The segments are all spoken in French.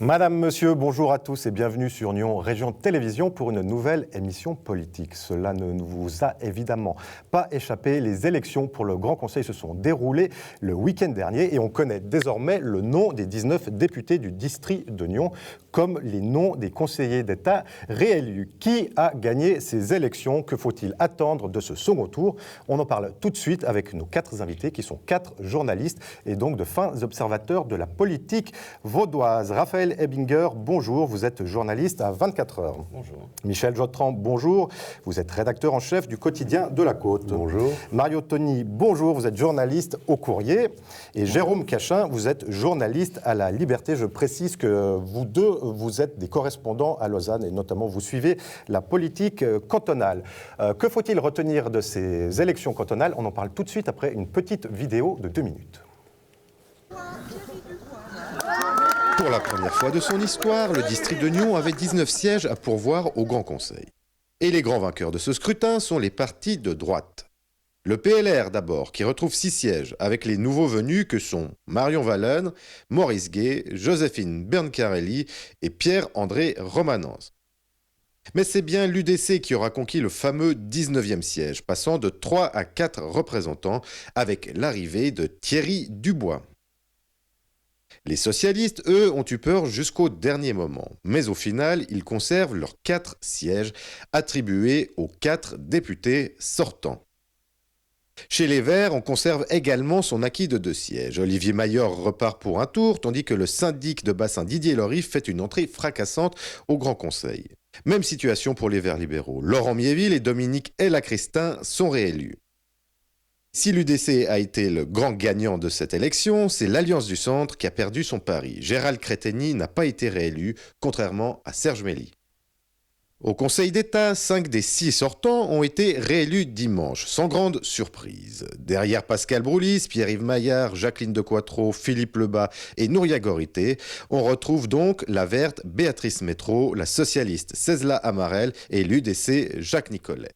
Madame, Monsieur, bonjour à tous et bienvenue sur Nyon Région Télévision pour une nouvelle émission politique. Cela ne vous a évidemment pas échappé. Les élections pour le Grand Conseil se sont déroulées le week-end dernier et on connaît désormais le nom des 19 députés du district de Nyon comme les noms des conseillers d'État réélus. Qui a gagné ces élections? Que faut-il attendre de ce second tour? On en parle tout de suite avec nos 4 invités qui sont 4 journalistes et donc de fins observateurs de la politique vaudoise. Raphaël Ebinger, bonjour, vous êtes journaliste à 24 heures. Bonjour. Michel Jotran, bonjour, vous êtes rédacteur en chef du quotidien de la Côte. Bonjour. Mario Tony, bonjour, vous êtes journaliste au Courrier. Et Jérôme Cachin, vous êtes journaliste à La Liberté. Je précise que vous deux, vous êtes des correspondants à Lausanne et notamment vous suivez la politique cantonale. Que faut-il retenir de ces élections cantonales? On en parle tout de suite après une petite vidéo de 2 minutes. Pour la première fois de son histoire, le district de Nyon avait 19 sièges à pourvoir au Grand Conseil. Et les grands vainqueurs de ce scrutin sont les partis de droite. Le PLR d'abord, qui retrouve 6 sièges avec les nouveaux venus que sont Marion Wallen, Maurice Gay, Joséphine Berncarelli et Pierre-André Romanens. Mais c'est bien l'UDC qui aura conquis le fameux 19e siège, passant de 3 à 4 représentants avec l'arrivée de Thierry Dubois. Les socialistes, eux, ont eu peur jusqu'au dernier moment. Mais au final, ils conservent leurs 4 sièges attribués aux 4 députés sortants. Chez les Verts, on conserve également son acquis de 2 sièges. Olivier Maillard repart pour un tour, tandis que le syndic de bassin Didier Lorif fait une entrée fracassante au Grand Conseil. Même situation pour les Verts libéraux. Laurent Miéville et Dominique Ella-Christin sont réélus. Si l'UDC a été le grand gagnant de cette élection, c'est l'Alliance du Centre qui a perdu son pari. Gérald Créteny n'a pas été réélu, contrairement à Serge Mély. Au Conseil d'État, 5 des 6 sortants ont été réélus dimanche, sans grande surprise. Derrière Pascal Broulis, Pierre-Yves Maillard, Jacqueline de Quattro, Philippe Lebas et Nouria Gorité, on retrouve donc la verte Béatrice Métro, la socialiste Cézla Amarel et l'UDC Jacques Nicolet.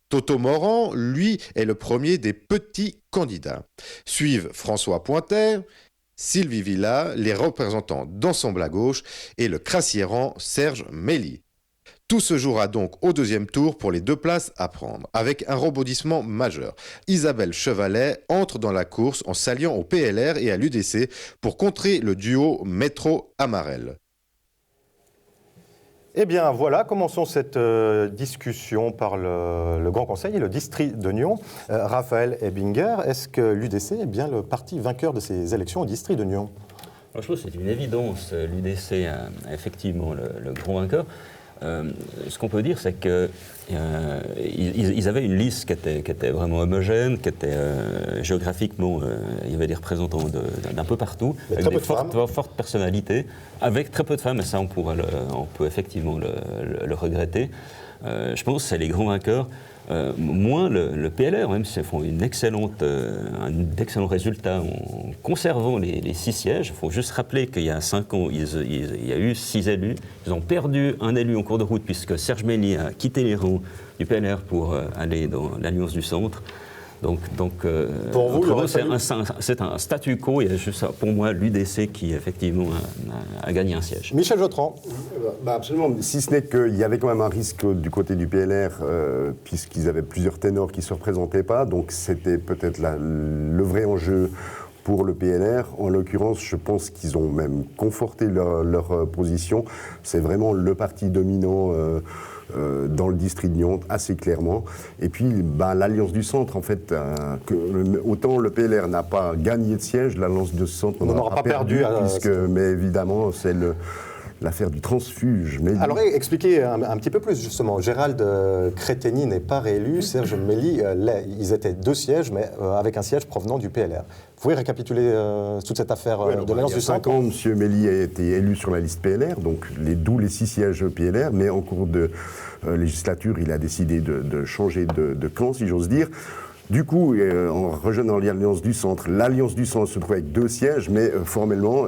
Toto Morand, lui, est le premier des petits candidats. Suivent François Pointer, Sylvie Villa, les représentants d'Ensemble à gauche et le crassiérant Serge Mély. Tout se jouera donc au 2e tour pour les 2 places à prendre, avec un rebondissement majeur. Isabelle Chevalet entre dans la course en s'alliant au PLR et à l'UDC pour contrer le duo Métro-Amarel. Eh bien voilà, commençons cette discussion par le Grand Conseil et le district de Nyon. Raphaël Ebinger, est-ce que l'UDC est bien le parti vainqueur de ces élections au district de Nyon? Je trouve que c'est une évidence. L'UDC est effectivement le grand vainqueur. Ce qu'on peut dire, c'est qu'ils avaient une liste qui était vraiment homogène, qui était géographiquement, il y avait des représentants d'un peu partout, avec des fortes personnalités, avec très peu de femmes, et ça on peut effectivement le regretter. Je pense que c'est les grands vainqueurs. Moins le PLR, même s'ils font un excellent résultat en conservant les 6 sièges. Il faut juste rappeler qu'il y a 5 ans, il y a eu 6 élus. Ils ont perdu un élu en cours de route puisque Serge Mély a quitté les rangs du PLR pour aller dans l'Alliance du Centre. Donc pour vous, c'est un statu quo et juste pour moi l'UDC qui effectivement a gagné un siège. Michel Jotran. Absolument, si ce n'est qu'il y avait quand même un risque du côté du PLR, puisqu'ils avaient plusieurs ténors qui ne se représentaient pas, donc c'était peut-être le vrai enjeu pour le PLR. En l'occurrence, je pense qu'ils ont même conforté leur position. C'est vraiment le parti dominant dans le district de Nyon, assez clairement. Et puis, l'Alliance du Centre, en fait, autant le PLR n'a pas gagné de siège, l'Alliance du Centre n'en aura pas perdu, mais évidemment, c'est l'affaire du transfuge. Alors expliquez un petit peu plus justement. Gérald Créteny n'est pas réélu, Serge Mély, ils étaient 2 sièges, mais avec un siège provenant du PLR. Vous pouvez récapituler toute cette affaire de l'Alliance du Centre? Il y a 5 ans, M. Mély a été élu sur la liste PLR, donc d'où les 6 sièges PLR, mais en cours de législature, il a décidé de changer de camp, si j'ose dire. Du coup, en rejoignant l'Alliance du Centre se trouvait avec 2 sièges, mais formellement,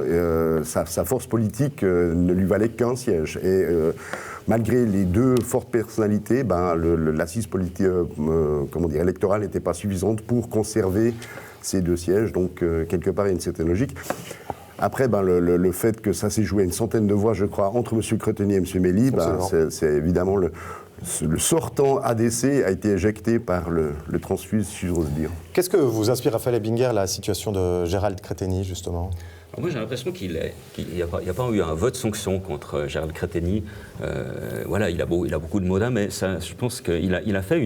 sa force politique ne lui valait qu'un siège. Et malgré les 2 fortes personnalités, l'assise politique, électorale n'était pas suffisante pour conserver ces 2 sièges. Donc, quelque part, il y a une certaine logique. Après, le fait que ça s'est joué à une centaine de voix, je crois, entre M. Cretonnier et M. Mély, c'est évidemment le sortant ADC a été éjecté par le transfuse, si j'ose dire. Qu'est-ce que vous inspire, Raphaël Ebinger, la situation de Gérald Cretonnier, justement ? Moi, j'ai l'impression qu'il n'y a pas eu un vote sanction contre Gérald Cretonnier. Voilà, il a beaucoup de mots, mais ça, je pense qu'il a fait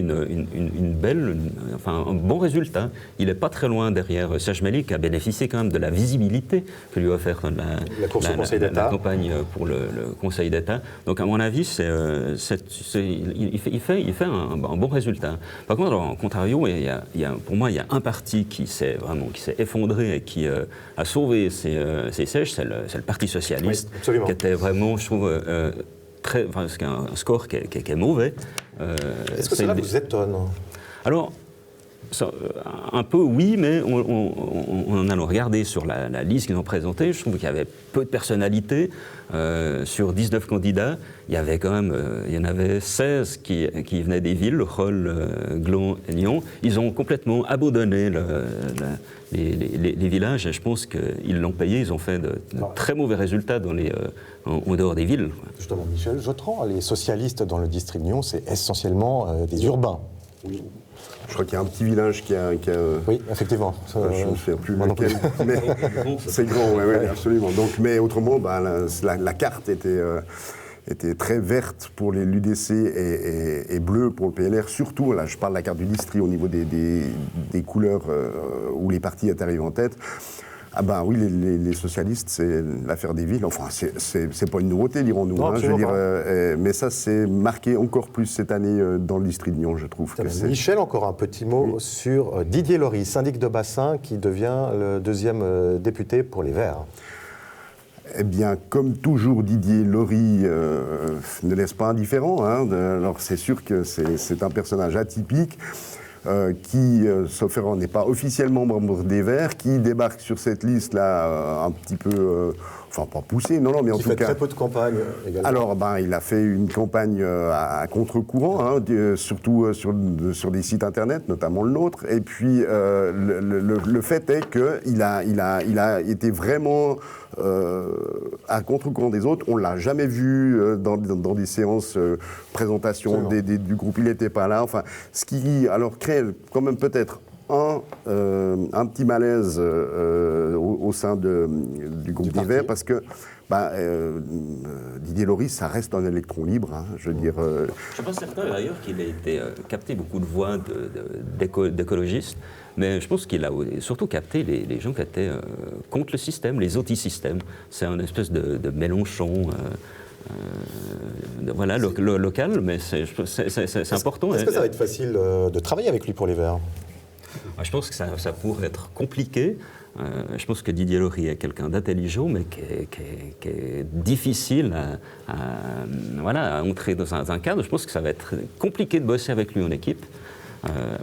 un bon résultat. Il n'est pas très loin derrière Serge Mély, qui a bénéficié quand même de la visibilité que lui a offert la campagne pour le Conseil d'État. Donc, à mon avis, il fait un bon résultat. Par contre, en contrario, pour moi, il y a un parti qui s'est effondré et qui a sauvé ses sièges, c'est le Parti socialiste, qui était vraiment, je trouve, un score qui est mauvais. Est-ce que cela vous étonne ? Alors, un peu oui, mais en allant regarder sur la liste qu'ils ont présentée, je trouve qu'il y avait peu de personnalités. Sur 19 candidats, il y en avait 16 qui venaient des villes, Rolle, Gland et Nyon. Ils ont complètement abandonné les villages et je pense qu'ils l'ont payé. Ils ont fait de très mauvais résultats en dehors des villes. Justement, Michel Jotran, les socialistes dans le district de Nyon, c'est essentiellement des urbains. Oui. Je crois qu'il y a un petit village qui a... Oui, effectivement. Je ne sais plus lequel, mais c'est grand, oui, absolument. Donc, mais autrement, la carte était très verte pour les l'UDC et bleue pour le PLR. Surtout, là, je parle de la carte du district au niveau des couleurs où les partis étaient arrivés en tête. Ah ben oui, les socialistes, c'est l'affaire des villes. Enfin, c'est pas une nouveauté, dirons-nous. Non, je veux dire, mais ça, c'est marqué encore plus cette année dans le district de Nyon, je trouve. Michel, encore un petit mot sur Didier Laurie, syndic de bassin, qui devient le deuxième député pour les Verts. Eh bien, comme toujours, Didier Laurie ne laisse pas indifférent. Alors, c'est sûr que c'est un personnage atypique. Qui, sauf erreur, n'est pas officiellement membre des Verts, qui débarque sur cette liste-là un petit peu, enfin pas poussé, mais en tout cas... Qui fait très peu de campagne également. Alors, il a fait une campagne à contre-courant, surtout sur des sites internet, notamment le nôtre. Et puis, le fait est qu'il a été vraiment... à contre-courant des autres, on ne l'a jamais vu dans des séances présentation du groupe, il n'était pas là. Enfin, ce qui alors crée quand même peut-être un petit malaise au sein du groupe des Verts, parce que Didier Laurie, ça reste un électron libre, je veux dire. Je pense certain d'ailleurs qu'il a été capté beaucoup de voix d'écologistes, mais je pense qu'il a surtout capté les gens qui étaient contre le système, les anti-systèmes. C'est un espèce de Mélenchon. Voilà, local, mais c'est important. Est-ce que ça va être facile de travailler avec lui pour les Verts ? Je pense que ça pourrait être compliqué. Je pense que Didier Laurie est quelqu'un d'intelligent, mais qui est difficile à entrer dans un cadre. Je pense que ça va être compliqué de bosser avec lui en équipe.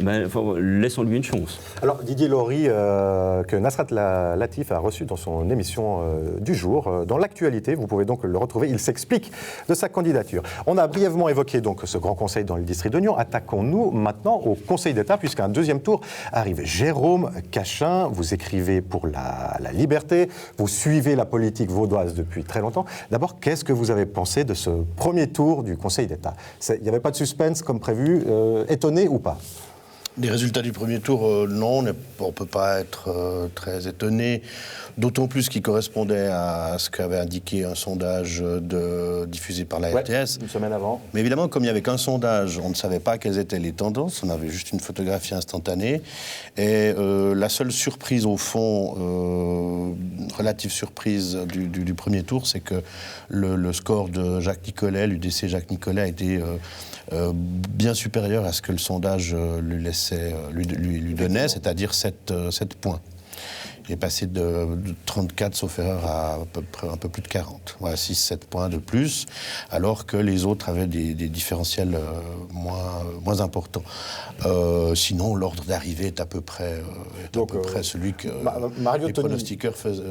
Laissons-lui une chance. Alors Didier Laurie, que Nasrat Latif a reçu dans son émission du jour, dans l'actualité, vous pouvez donc le retrouver, il s'explique de sa candidature. On a brièvement évoqué donc ce grand conseil dans le district de Nyon. Attaquons-nous maintenant au Conseil d'État, puisqu'un deuxième tour arrive. Jérôme Cachin, vous écrivez pour la Liberté, vous suivez la politique vaudoise depuis très longtemps. D'abord, qu'est-ce que vous avez pensé de ce premier tour du Conseil d'État ? Il n'y avait pas de suspense comme prévu, étonné ou pas ? Les résultats du premier tour, non, on ne peut pas être très étonné, d'autant plus qu'ils correspondaient à ce qu'avait indiqué un sondage diffusé par la RTS. Une semaine avant. Mais évidemment, comme il n'y avait qu'un sondage, on ne savait pas quelles étaient les tendances, on avait juste une photographie instantanée. Et la seule surprise, au fond, relative surprise du premier tour, c'est que le score de Jacques Nicolet, l'UDC Jacques Nicolet, a été bien supérieur à ce que le sondage lui donnait, c'est-à-dire 7 points. Il est passé de 34, sauf erreur, à peu près un peu plus de 40. Voilà, 6-7 points de plus, alors que les autres avaient des différentiels moins importants. Sinon, l'ordre d'arrivée est à peu près, celui que les pronostiqueurs faisaient.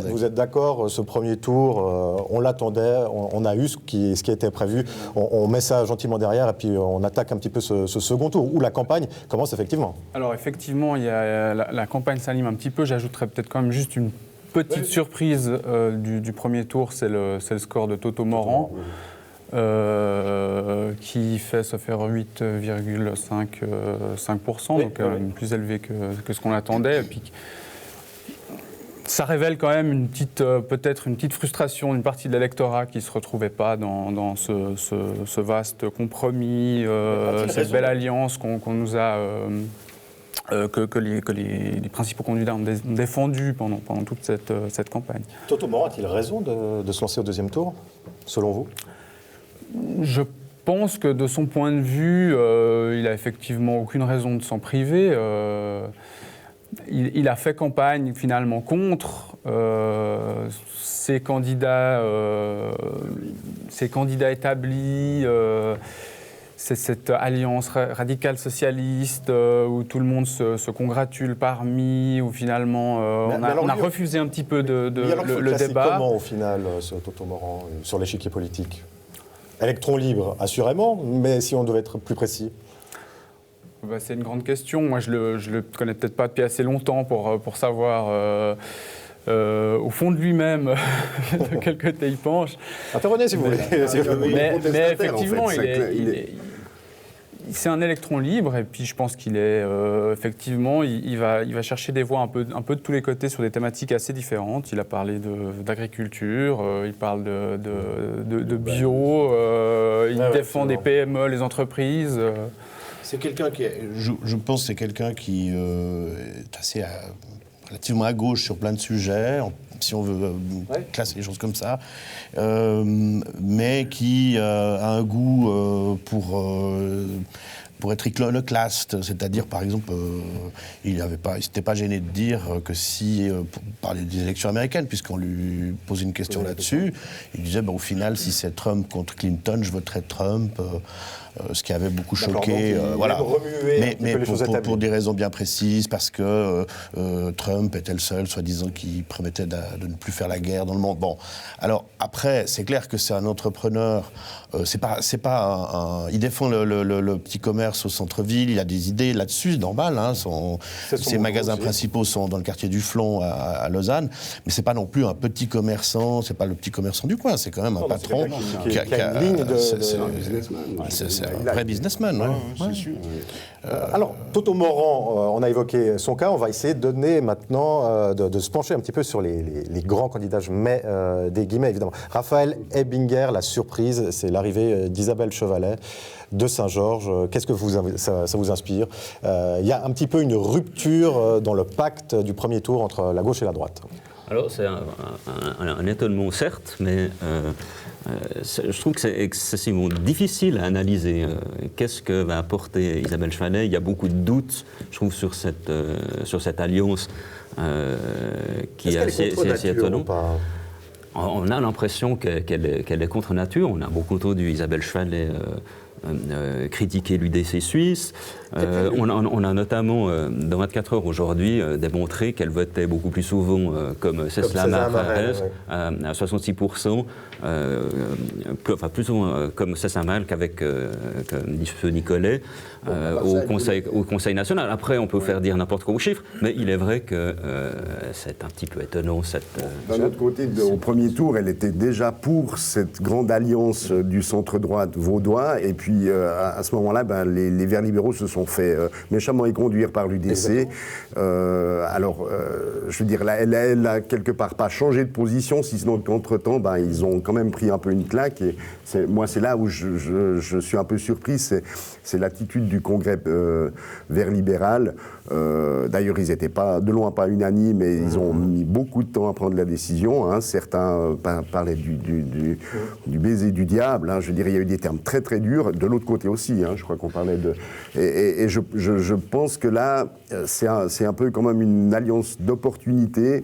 Vous êtes d'accord, ce premier tour, on l'attendait, on a eu ce qui était prévu, on met ça gentiment derrière et puis on attaque un petit peu ce second tour, où la campagne commence effectivement. Alors effectivement, il y a la campagne s'anime un petit peu. J'ajouterais peut-être quand même juste une petite surprise du premier tour, c'est le score de Toto Morand, qui fait 8,5%, donc plus élevé que ce qu'on attendait. Et puis, ça révèle quand même peut-être une petite frustration d'une partie de l'électorat qui ne se retrouvait pas dans ce vaste compromis, cette belle alliance qu'on nous a, que les principaux candidats ont défendu pendant toute cette campagne. Toto Morand a-t-il raison de se lancer au deuxième tour, selon vous ? Je pense que de son point de vue, il n'a effectivement aucune raison de s'en priver. Il a fait campagne finalement contre ses candidats établis. C'est cette alliance radicale socialiste où tout le monde se congratule parmi, où finalement on a refusé un petit peu le débat. Comment au final ce Toto Morand sur l'échiquier politique ? Électron libre, assurément, mais si on devait être plus précis. C'est une grande question. Moi, je le connais peut-être pas depuis assez longtemps pour savoir au fond de lui-même de quel côté il penche. Intervenez si vous voulez. Mais effectivement, c'est un électron libre, et puis je pense qu'il est effectivement, il va chercher des voix un peu de tous les côtés sur des thématiques assez différentes. Il a parlé d'agriculture, il parle de bio, il défend des PME, les entreprises. C'est quelqu'un qui je pense que c'est quelqu'un qui est assez relativement à gauche sur plein de sujets, si on veut classer les choses comme ça, mais qui a un goût pour être iconoclaste, c'est-à-dire, par exemple, il s'était pas gêné de dire que si, pour parler des élections américaines, puisqu'on lui posait une question là-dessus, il disait, au final, si c'est Trump contre Clinton, je voterai Trump. Ce qui avait beaucoup choqué, voilà. Mais pour des raisons bien précises, parce que Trump était le seul, soi-disant, qui promettait de ne plus faire la guerre dans le monde. Bon, alors après, c'est clair que c'est un entrepreneur. Il défend le petit commerce au centre-ville. Il a des idées là-dessus, c'est normal. Hein, ses magasins principaux sont dans le quartier du Flon à Lausanne, mais c'est pas non plus un petit commerçant. C'est pas le petit commerçant du coin. C'est quand même un patron qui a une ligne de. C'est un vrai businessman. C'est sûr. Alors, Toto Morand, on a évoqué son cas. On va essayer de donner maintenant, de se pencher un petit peu sur les grands candidats. Je mets des guillemets, évidemment. Raphaël Ebinger, la surprise, c'est l'arrivée d'Isabelle Chevalet de Saint-Georges. Qu'est-ce que ça vous inspire ? Il y a un petit peu une rupture dans le pacte du premier tour entre la gauche et la droite. Alors, c'est un étonnement, certes, mais je trouve que c'est excessivement difficile à analyser. Qu'est-ce que va apporter Isabelle Chevalet ? Il y a beaucoup de doutes, je trouve, sur cette alliance qui est assez étonnante. On a l'impression qu'elle est contre nature. On a beaucoup entendu Isabelle Chevalet critiquer l'UDC suisse. On a notamment, dans 24 heures aujourd'hui, démontré qu'elle votait beaucoup plus souvent comme Cécile Marès, à 66%, plus souvent comme Cécile Marès qu'avec Nicolet au Conseil national. Après, on peut faire dire n'importe quoi aux chiffres, mais il est vrai que c'est un petit peu étonnant. D'un autre côté, au premier tour, elle était déjà pour cette grande alliance du centre-droite vaudois, et puis à ce moment-là, les Verts libéraux se sont fait méchamment éconduire par l'UDC. Je veux dire, elle a quelque part pas changé de position, si ce n'est qu'entre-temps, ils ont quand même pris un peu une claque. Et c'est là où je suis un peu surpris, c'est l'attitude du Congrès Vert libéral. D'ailleurs, ils n'étaient de loin pas unanimes, mais ils ont mis beaucoup de temps à prendre la décision. Hein. Certains parlaient du baiser du diable. Hein. Je dirais, il y a eu des termes très très durs. De l'autre côté aussi, hein. Je crois qu'on parlait de... Et je pense que là, c'est un peu quand même une alliance d'opportunités.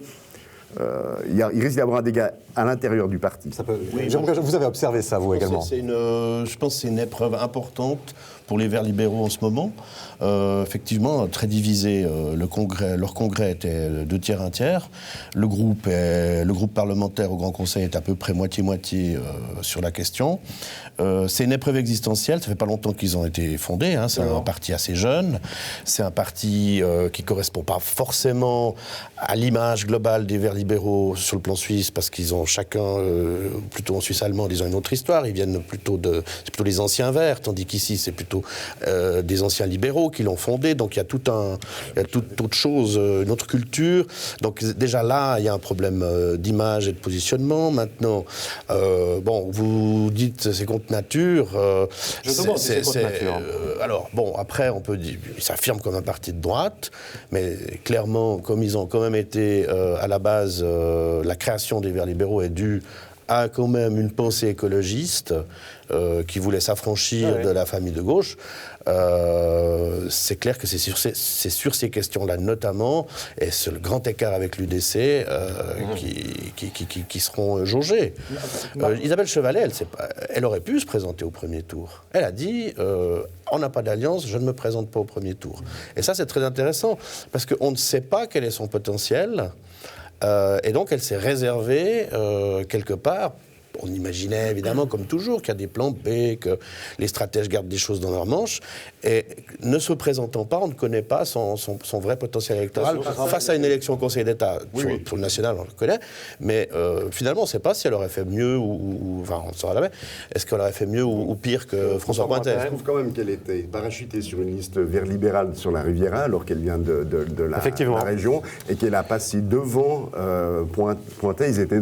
Il risque d'y avoir un dégât à l'intérieur du parti. Vous avez observé ça, vous également ? Je pense que c'est une épreuve importante pour les Verts libéraux en ce moment. Effectivement, très divisé. Leur congrès était 2 tiers, 1 tiers. Le groupe parlementaire au Grand Conseil est à peu près moitié-moitié sur la question. C'est une épreuve existentielle. Ça fait pas longtemps qu'ils ont été fondés. C'est un parti assez jeune. C'est un parti qui correspond pas forcément à l'image globale des Verts libéraux sur le plan suisse, parce qu'ils ont chacun, plutôt en Suisse allemande, ils ont une autre histoire. Ils viennent c'est plutôt les anciens Verts, tandis qu'ici c'est plutôt des anciens libéraux qui l'ont fondé. Donc il y a toute autre chose, une autre culture. Donc déjà là, il y a un problème d'image et de positionnement. Maintenant, vous dites c'est contre nature. Je demande si c'est contre nature. Alors bon, après on peut dire, ils s'affirment comme un parti de droite, mais clairement, comme ils ont quand même été à la base, la création des Verts libéraux est due à quand même une pensée écologiste qui voulait s'affranchir de la famille de gauche. C'est clair que c'est sur ces questions-là notamment, et sur le grand écart avec l'UDC, qui seront jaugés. Isabelle Chevalet, elle aurait pu se présenter au premier tour. Elle a dit on n'a pas d'alliance, je ne me présente pas au premier tour. Et ça, c'est très intéressant, parce qu'on ne sait pas quel est son potentiel. Et donc, elle s'est réservée, quelque part. On imaginait évidemment, comme toujours, qu'il y a des plans B, que les stratèges gardent des choses dans leur manche. Et ne se présentant pas, on ne connaît pas son vrai potentiel électoral. Face à une élection au Conseil d'État, sur le national, on le connaît. Mais finalement, on ne sait pas si elle aurait fait mieux enfin, on ne saura jamais. Est-ce qu'elle aurait fait mieux ou pire que François Pointet? Je trouve quand même qu'elle était parachutée sur une liste vert libérale sur la Riviera, alors qu'elle vient de la région, et qu'elle a passé devant Pointet. Ils étaient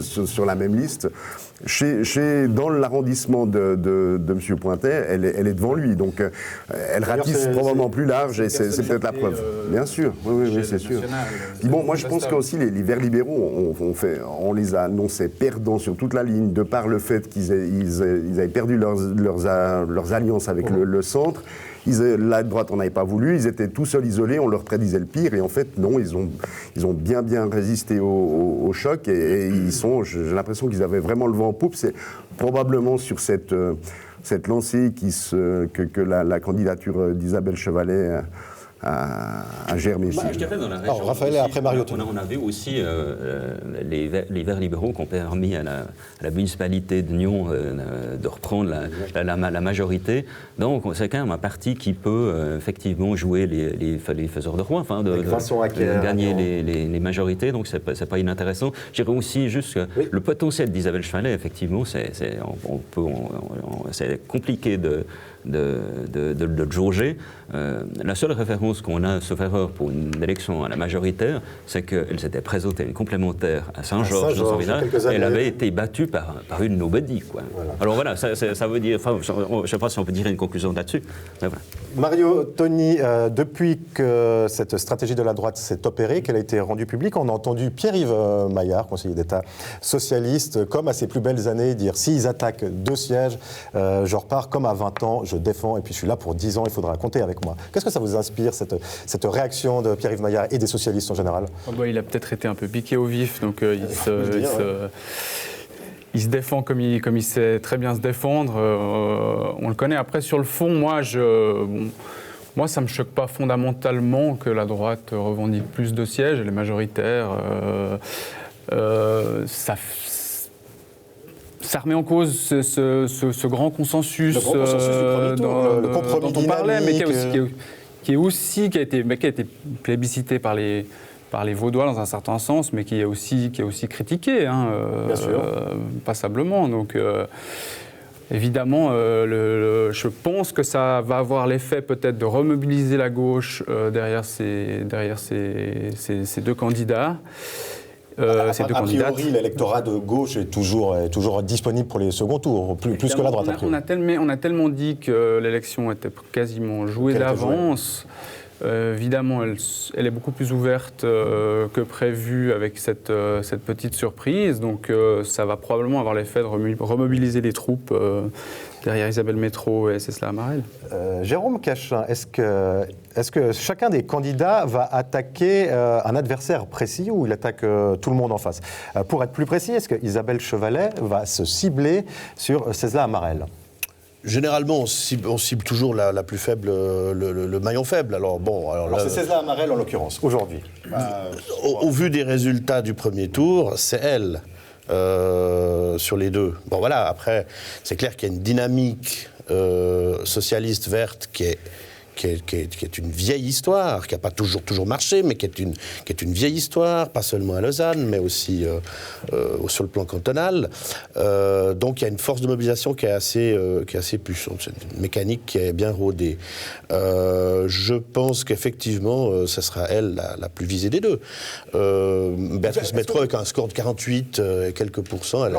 sur la même liste. Dans l'arrondissement de M. Pointet, elle est devant lui, donc elle ratisse probablement plus large, et c'est peut-être la preuve. Bien sûr, oui, c'est sûr. Puis bon, moi je pense qu'aussi les Verts libéraux, on les a annoncés perdants sur toute la ligne, de par le fait qu'ils avaient perdu leurs alliances avec le centre. La droite n'en avait pas voulu, ils étaient tout seuls isolés, on leur prédisait le pire, et en fait, non, ils ont bien résisté au choc, et j'ai l'impression qu'ils avaient vraiment le vent en poupe. C'est probablement sur cette lancée que la candidature d'Isabelle Chevalet a germé ici. Je dirais dans la région, Raphaël, et après Mario. On avait aussi les Verts libéraux qui ont permis à la municipalité de Nyon de reprendre la majorité. Donc c'est quand même un parti qui peut effectivement jouer les faiseurs de roi, enfin de gagner les majorités. Donc c'est pas inintéressant. Je dirais aussi juste que le potentiel d'Isabelle Chevalet, effectivement, c'est compliqué de le jauger. La seule référence qu'on a, sauf erreur, pour une élection à la majoritaire, c'est qu'elle s'était présentée une complémentaire à Saint-Georges dans son village, et elle avait été battue par une nobody, quoi. Voilà. Alors voilà, ça veut dire, enfin, je ne sais pas si on peut dire une conclusion là-dessus, mais voilà. Mario, Tony, depuis que cette stratégie de la droite s'est opérée, qu'elle a été rendue publique, on a entendu Pierre-Yves Maillard, conseiller d'État socialiste, comme à ses plus belles années, dire s'ils attaquent 2 sièges, je repars comme à 20 ans, je défends, et puis je suis là pour 10 ans, il faudra compter avec moi. Qu'est-ce que ça vous inspire, cette réaction de Pierre-Yves Maillard et des socialistes en général? Il a peut-être été un peu piqué au vif, donc il se défend comme il sait très bien se défendre. On le connaît. Après, sur le fond, moi, ça ne me choque pas fondamentalement que la droite revendique plus de sièges, elle est majoritaire. Ça remet en cause ce grand consensus, le compromis dont on parlait, mais qui a été plébiscité par les Vaudois dans un certain sens, mais qui est aussi critiqué, passablement. Donc, évidemment, je pense que ça va avoir l'effet peut-être de remobiliser la gauche derrière ces 2 candidats. A priori, l'électorat de gauche est toujours disponible pour les seconds tours, plus que la droite. On a tellement dit que l'élection était quasiment jouée d'avance. Évidemment, elle est beaucoup plus ouverte que prévu avec cette petite surprise. Donc, ça va probablement avoir l'effet de remobiliser les troupes derrière Isabelle Métro et Cécile Amarel. Jérôme Cachin, est-ce que chacun des candidats va attaquer un adversaire précis ou il attaque tout le monde en face? Pour être plus précis, est-ce que Isabelle Chevalet va se cibler sur Cécile Amarel? Généralement, on cible toujours la plus faible, le maillon faible. Alors c'est Cécile Amarelle en l'occurrence, aujourd'hui. Au vu des résultats du premier tour, c'est elle sur les deux. Bon voilà, après, c'est clair qu'il y a une dynamique socialiste verte qui est une vieille histoire, qui n'a pas toujours marché, mais qui est une vieille histoire, pas seulement à Lausanne, mais aussi sur le plan cantonal. Donc il y a une force de mobilisation qui est assez puissante, c'est une mécanique qui est bien rodée. Je pense qu'effectivement, ce sera elle la plus visée des deux. Béatrice Métro, avec un score de 48 et quelques pourcents, elle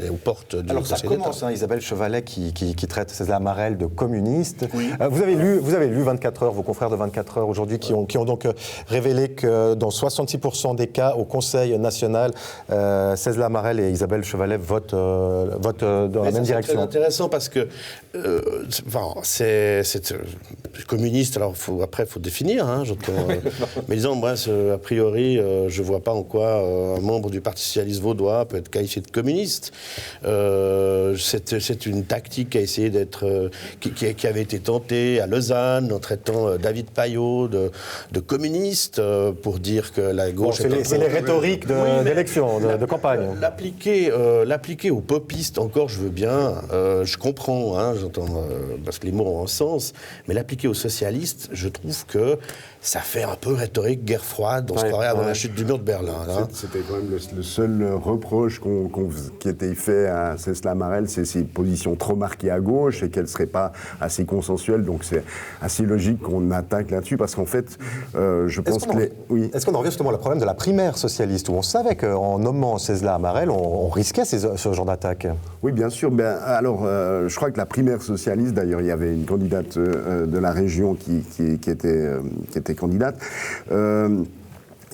est aux portes du Alors ça Conseil d'État. commence, Isabelle Chevalet qui traite Césaire Amarelle de communiste. Oui. Vous avez lu 24 heures, vos confrères de 24 heures aujourd'hui, qui ont donc révélé que dans 66% des cas au Conseil national, Césaire Amarelle et Isabelle Chevalet votent dans la même direction. C'est intéressant parce que c'est communiste, alors après il faut définir, hein, mais disons, moi, a priori, je ne vois pas en quoi un membre du Parti socialiste vaudois peut être qualifié de communiste. C'est une tactique qui a essayé d'être, qui avait été tentée à Lausanne en traitant David Payot de communiste pour dire que la gauche... C'est les rhétoriques d'élection, de campagne. L'appliquer aux popistes, encore je veux bien, je comprends, hein, j'entends, parce que les mots ont un sens, mais l'appliquer aux socialistes, je trouve que ça fait un peu rhétorique guerre froide, on se croirait avant la chute du mur de Berlin. Là. C'était quand même le seul reproche qui était fait à Césaire Amarelle, c'est ses positions trop marquées à gauche et qu'elles ne seraient pas assez consensuelles, donc c'est assez logique qu'on attaque là-dessus, parce qu'en fait, je pense que Est-ce qu'on en revient justement au problème de la primaire socialiste, où on savait qu'en nommant Césaire Amarelle, on risquait ce genre d'attaque? Oui, bien sûr. Je crois que la primaire socialiste, d'ailleurs, il y avait une candidate de la région qui était candidate.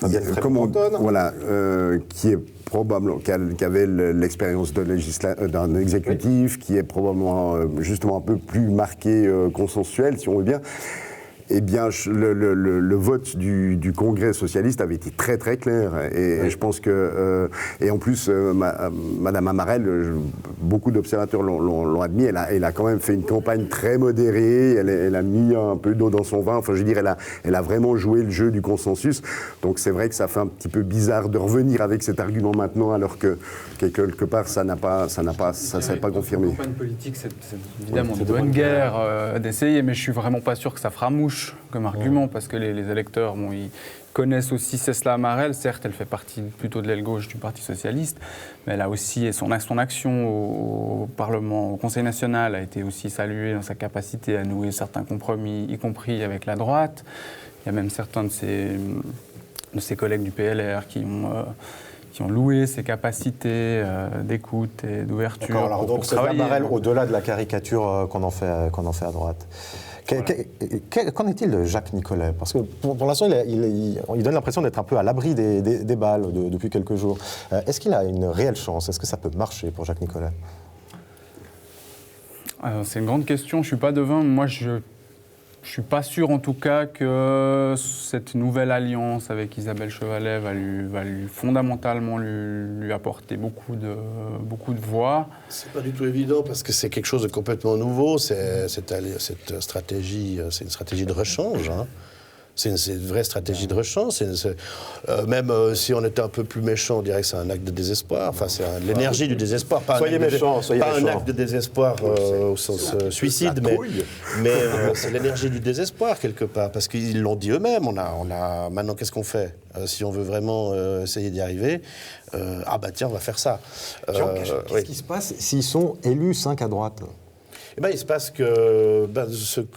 Qui est probablement, qui avait l'expérience d'un exécutif, qui est probablement justement un peu plus marqué consensuel, si on veut bien. Eh bien, le vote du Congrès socialiste avait été très très clair. Et je pense que... et en plus, Madame Amarelle, beaucoup d'observateurs l'ont admis, elle a quand même fait une campagne très modérée, elle a mis un peu d'eau dans son vin, enfin je veux dire, elle a vraiment joué le jeu du consensus. Donc c'est vrai que ça fait un petit peu bizarre de revenir avec cet argument maintenant, alors que quelque part, ça s'est pas confirmé. La campagne politique, c'est évidemment de bonne guerre d'essayer, mais je suis vraiment pas sûr que ça fera mouche comme argument, parce que les électeurs, ils connaissent aussi Césaire Amarelle. Certes, elle fait partie plutôt de l'aile gauche du Parti socialiste, mais elle a aussi son action au Parlement, au Conseil national, a été aussi saluée dans sa capacité à nouer certains compromis, y compris avec la droite. Il y a même certains de ses collègues du PLR qui ont loué ses capacités d'écoute et d'ouverture. Alors, donc Césaire Amarelle, au-delà de la caricature qu'on en fait à droite. Qu'en est-il de Jacques Nicolet? Parce que pour l'instant, il donne l'impression d'être un peu à l'abri des balles depuis quelques jours. Est-ce qu'il a une réelle chance? Est-ce que ça peut marcher pour Jacques Nicolet? C'est une grande question. Je ne suis pas devin. Moi, je ne suis pas sûr, en tout cas, que cette nouvelle alliance avec Isabelle Chevalet va lui fondamentalement lui apporter beaucoup de voix. C'est pas du tout évident, parce que c'est quelque chose de complètement nouveau. Cette stratégie, c'est une stratégie de rechange. Hein. C'est une vraie stratégie de rechange. Même si on était un peu plus méchant, on dirait que c'est un acte de désespoir. Enfin, c'est l'énergie du désespoir. Soyez méchants. Un acte de désespoir au sens suicide, mais c'est l'énergie du désespoir quelque part. Parce qu'ils l'ont dit eux-mêmes. Maintenant, qu'est-ce qu'on fait si on veut vraiment essayer d'y arriver? Tiens, on va faire ça. Qu'est-ce qui se passe s'ils sont élus 5 à droite? Il se passe que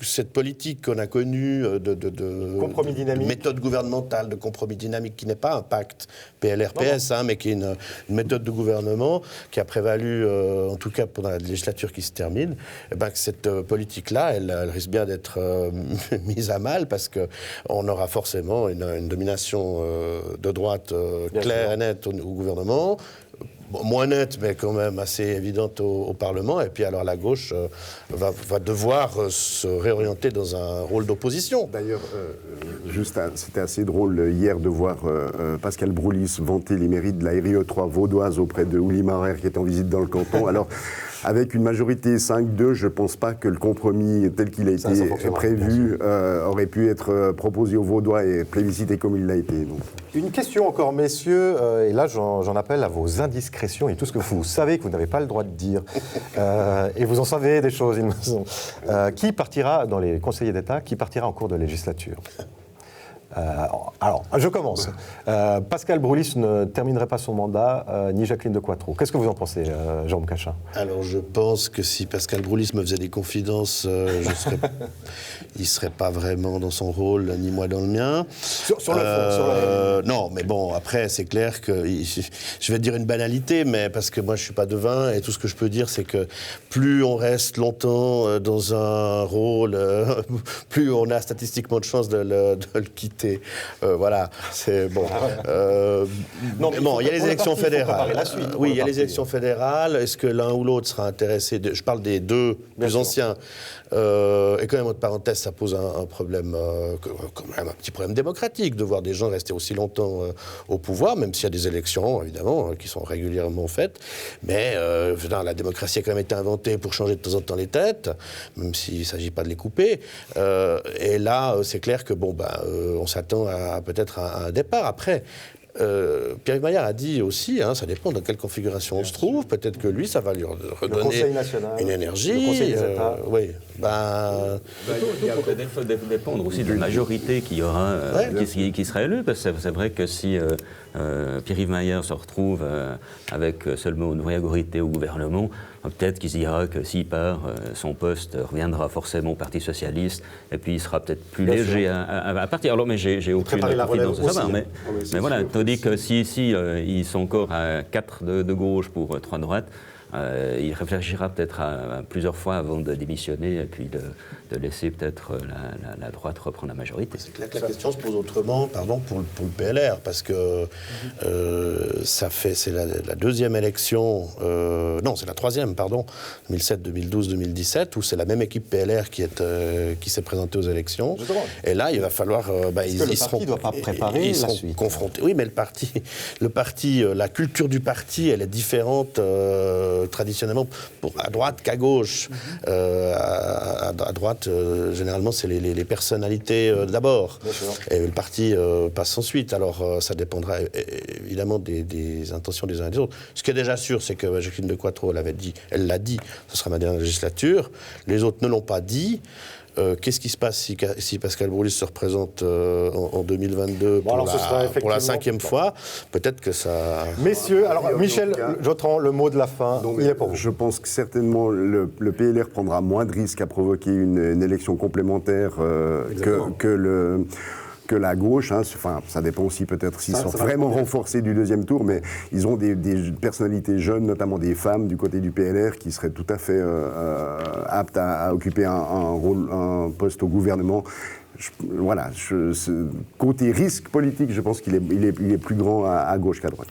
cette politique qu'on a connue de compromis dynamique, méthode gouvernementale, de compromis dynamique, qui n'est pas un pacte PLR-PS, mais qui est une méthode de gouvernement qui a prévalu, en tout cas pendant la législature qui se termine, que cette politique-là, elle risque bien d'être mise à mal, parce qu'on aura forcément une domination de droite claire et nette au gouvernement. Moins nette, mais quand même assez évidente au Parlement. Et puis alors la gauche va devoir se réorienter dans un rôle d'opposition. D'ailleurs, c'était assez drôle hier de voir Pascal Broulis vanter les mérites de la RIE 3 vaudoise auprès de Willy Maurer, qui était en visite dans le canton. Alors, avec une majorité 5-2, je ne pense pas que le compromis tel qu'il a été prévu aurait pu être proposé aux Vaudois et plébiscité comme il l'a été. Donc. Une question encore, messieurs, et là j'en appelle à vos indiscrétions et tout ce que vous savez que vous n'avez pas le droit de dire. Et vous en savez des choses, il me semble. Qui partira, dans les conseillers d'État, qui partira en cours de législature ? Alors, je commence. Pascal Broulis ne terminerait pas son mandat, ni Jacqueline de Quatreau. Qu'est-ce que vous en pensez, Jérôme Cachin ? Alors, je pense que si Pascal Broulis me faisait des confidences, il ne serait pas vraiment dans son rôle, ni moi dans le mien. Sur le fond, non, mais bon, après, c'est clair que... Je vais dire une banalité, mais parce que moi, je ne suis pas devin, et tout ce que je peux dire, c'est que plus on reste longtemps dans un rôle, plus on a statistiquement de chances de le quitter. Voilà, c'est bon. Non, il y a les élections fédérales. Oui, il y a les élections fédérales. Est-ce que l'un ou l'autre sera intéressé je parle des deux plus anciens. Et quand même, entre parenthèses, ça pose un problème, quand même un petit problème démocratique de voir des gens rester aussi longtemps au pouvoir, même s'il y a des élections, évidemment, qui sont régulièrement faites. Mais la démocratie a quand même été inventée pour changer de temps en temps les têtes, même s'il ne s'agit pas de les couper. Et là, c'est clair que on s'attend à peut-être à un départ. Après, Pierre-Yves Maillard a dit aussi, ça dépend dans quelle configuration on se trouve, peut-être que lui, ça va lui redonner une énergie. Le Conseil des États. Oui. Ça peut dépendre aussi de la majorité qui sera élue, parce que c'est vrai que si Pierre-Yves Maillard se retrouve avec seulement une majorité au gouvernement, peut-être qu'il se dira que s'il part, son poste reviendra forcément au Parti Socialiste, et puis il sera peut-être plus léger à partir. Alors, mais j'ai aucune confidence de savoir. Mais voilà, tandis que si ils sont encore à 4 de gauche pour 3 de droite, il réfléchira peut-être à plusieurs fois avant de démissionner et puis de laisser peut-être la droite reprendre la majorité. C'est clair que la question se pose autrement, pour le PLR, parce que c'est la deuxième élection, non, c'est la troisième, 2007, 2012, 2017, où c'est la même équipe PLR qui s'est présentée aux élections. Justement. Et là, il va falloir... le parti ne doit pas préparer la suite. Confrontés. Oui, mais le parti, la culture du parti, elle est différente traditionnellement à droite qu'à gauche. À droite, généralement, c'est les personnalités d'abord. Et le parti passe ensuite. Alors, ça dépendra évidemment des intentions des uns et des autres. Ce qui est déjà sûr, c'est que Jacqueline de Quatreau elle l'a dit, ce sera ma dernière législature. Les autres ne l'ont pas dit. Qu'est-ce qui se passe si Pascal Broulis se représente en 2022 pour la 5e fois? Peut-être que ça... Messieurs, alors Michel Jotran, le mot de la fin, il est pour vous. Je pense que certainement le PLR prendra moins de risques à provoquer une élection complémentaire que la gauche, ça dépend aussi peut-être s'ils sont vraiment renforcés du deuxième tour, mais ils ont des personnalités jeunes, notamment des femmes du côté du PLR, qui seraient tout à fait aptes à occuper un poste au gouvernement. Côté risque politique, je pense qu'il est plus grand à gauche qu'à droite.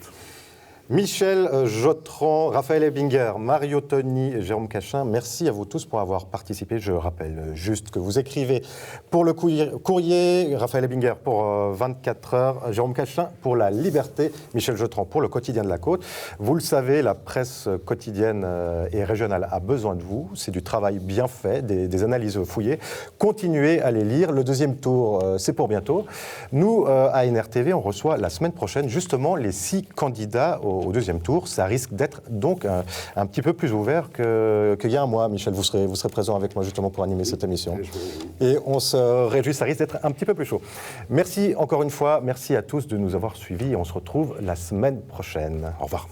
Michel Jotran, Raphaël Ebinger, Mario Tony et Jérôme Cachin, merci à vous tous pour avoir participé. Je rappelle juste que vous écrivez pour le courrier, Raphaël Ebinger pour 24 heures, Jérôme Cachin pour La Liberté, Michel Jotran pour le Quotidien de la Côte. Vous le savez, la presse quotidienne et régionale a besoin de vous. C'est du travail bien fait, des analyses fouillées. Continuez à les lire. Le deuxième tour, c'est pour bientôt. Nous, à NRTV, on reçoit la semaine prochaine justement les 6 candidats au deuxième tour. Ça risque d'être donc un petit peu plus ouvert qu'il y a un mois. Michel, vous serez présent avec moi justement pour animer cette émission. Et on se réjouit, ça risque d'être un petit peu plus chaud. Merci encore une fois, merci à tous de nous avoir suivis et on se retrouve la semaine prochaine. Au revoir.